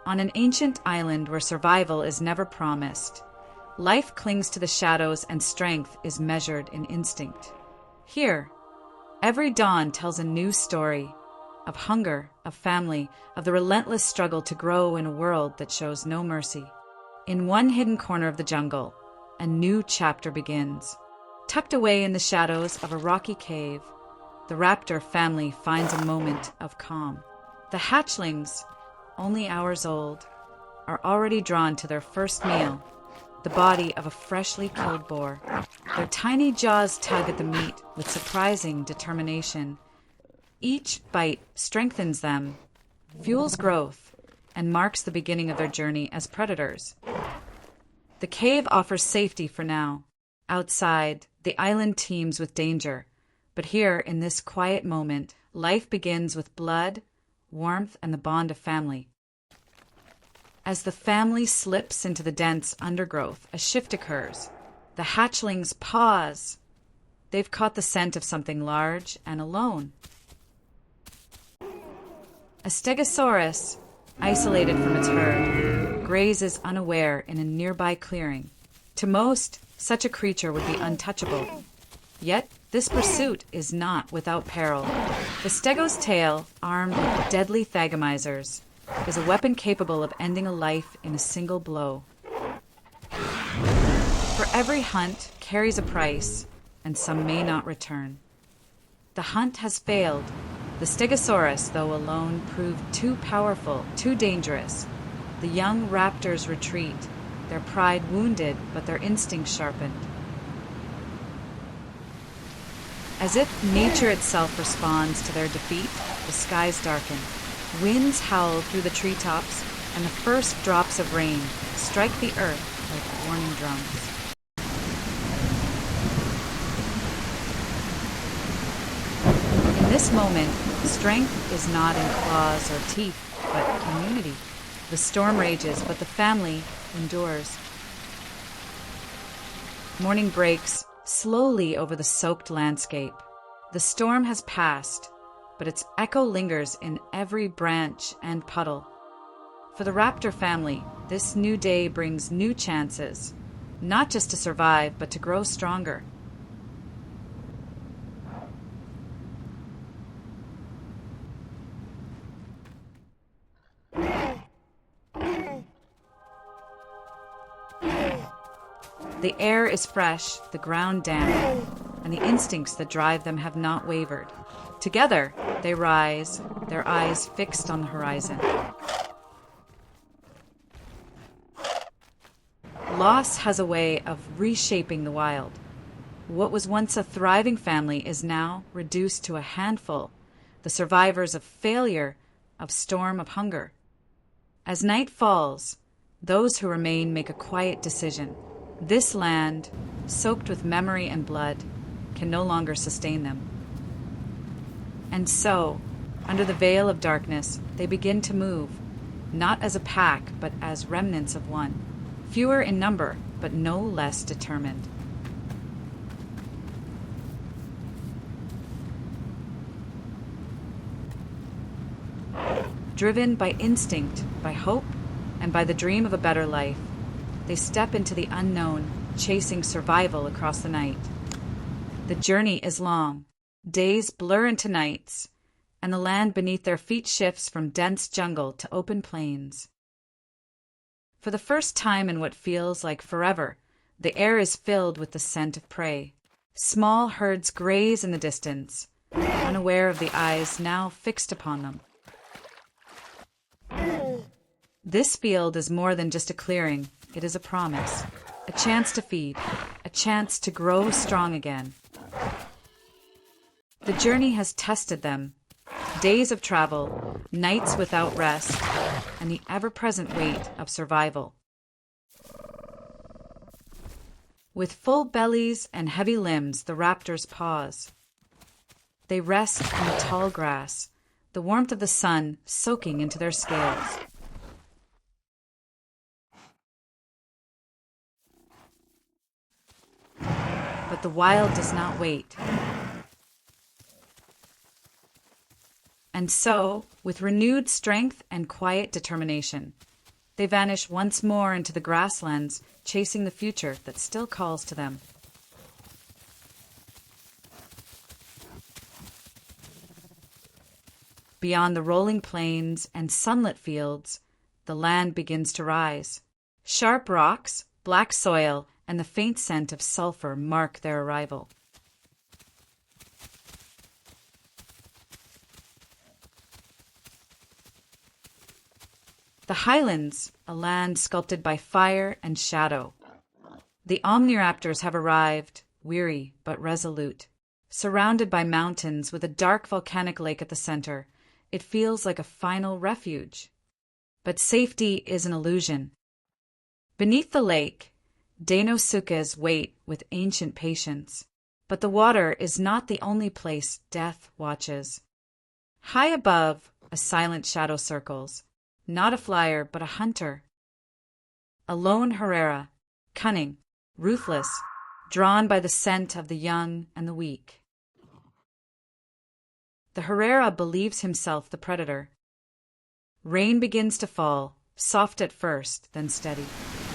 On an ancient island where survival is never promised, life clings to the shadows and strength is measured in instinct. Here, every dawn tells a new story of hunger, of family, of the relentless struggle to grow in a world that shows no mercy. In one hidden corner of the jungle, a new chapter begins. Tucked away in the shadows of a rocky cave, the raptor family finds a moment of calm. The hatchlings, only hours old, are already drawn to their first meal, the body of a freshly killed boar. Their tiny jaws tug at the meat with surprising determination. Each bite strengthens them, fuels growth, and marks the beginning of their journey as predators. The cave offers safety for now. Outside, the island teems with danger. But here, in this quiet moment, life begins with blood, warmth, and the bond of family. As the family slips into the dense undergrowth, a shift occurs. The hatchlings pause. They've caught the scent of something large and alone. A Stegosaurus, isolated from its herd, grazes unaware in a nearby clearing. To most, such a creature would be untouchable. Yet, this pursuit is not without peril. The Stego's tail, armed with deadly thagomizers, is a weapon capable of ending a life in a single blow. For every hunt carries a price, and some may not return. The hunt has failed. The Stegosaurus, though alone, proved too powerful, too dangerous. The young raptors retreat, their pride wounded, but their instincts sharpened. As if nature itself responds to their defeat, the skies darken. Winds howl through the treetops, and the first drops of rain strike the earth like warning drums. In this moment, strength is not in claws or teeth, but community. The storm rages, but the family endures. Morning breaks slowly over the soaked landscape. The storm has passed, but its echo lingers in every branch and puddle. For the raptor family, this new day brings new chances, not just to survive, but to grow stronger. The air is fresh, the ground damp, and the instincts that drive them have not wavered. Together, they rise, their eyes fixed on the horizon. Loss has a way of reshaping the wild. What was once a thriving family is now reduced to a handful, the survivors of failure, of storm, of hunger. As night falls, those who remain make a quiet decision. This land, soaked with memory and blood, can no longer sustain them. And so, under the veil of darkness, they begin to move, not as a pack, but as remnants of one. Fewer in number, but no less determined. Driven by instinct, by hope, and by the dream of a better life, they step into the unknown, chasing survival across the night. The journey is long. Days blur into nights, and the land beneath their feet shifts from dense jungle to open plains. For the first time in what feels like forever, the air is filled with the scent of prey. Small herds graze in the distance, unaware of the eyes now fixed upon them. This field is more than just a clearing. It is a promise, a chance to feed, a chance to grow strong again. The journey has tested them. Days of travel, nights without rest, and the ever-present weight of survival. With full bellies and heavy limbs, the raptors pause. They rest in the tall grass, the warmth of the sun soaking into their scales. But the wild does not wait. And so, with renewed strength and quiet determination, They vanish once more into the grasslands, chasing the future that still calls to them. Beyond the rolling plains and sunlit fields, the land begins to rise. Sharp rocks, black soil, and the faint scent of sulfur mark their arrival. The Highlands, a land sculpted by fire and shadow. The Omniraptors have arrived, weary but resolute. Surrounded by mountains with a dark volcanic lake at the center, it feels like a final refuge. But safety is an illusion. Beneath the lake, Deinosuches wait with ancient patience. But the water is not the only place death watches. High above, a silent shadow circles. Not a flyer, but a hunter. A lone Herrera, cunning, ruthless, drawn by the scent of the young and the weak. The Herrera believes himself the predator. Rain begins to fall, soft at first, then steady.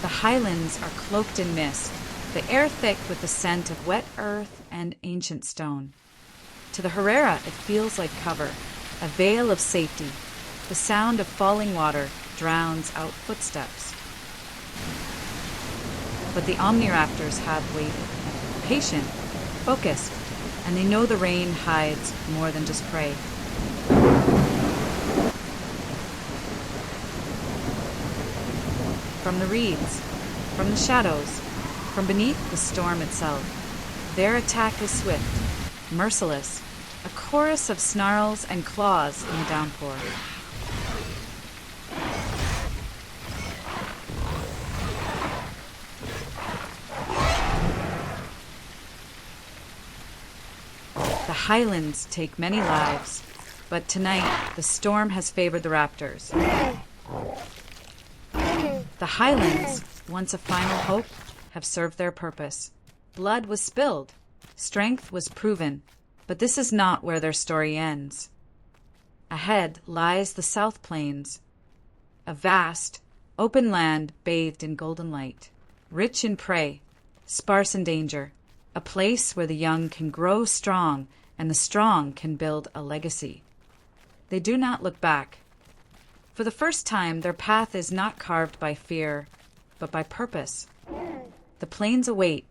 The highlands are cloaked in mist, the air thick with the scent of wet earth and ancient stone. To the Herrera, it feels like cover, a veil of safety. The sound of falling water drowns out footsteps. But the Omniraptors have waited, patient, focused, and they know the rain hides more than just prey. From the reeds, from the shadows, from beneath the storm itself, their attack is swift, merciless, a chorus of snarls and claws in the downpour. The Highlands take many lives, but tonight the storm has favored the raptors. The Highlands, once a final hope, have served their purpose. Blood was spilled, strength was proven, but this is not where their story ends. Ahead lies the South Plains, a vast, open land bathed in golden light, rich in prey, sparse in danger, a place where the young can grow strong and the strong can build a legacy. They do not look back. For the first time, their path is not carved by fear, but by purpose. The plains await,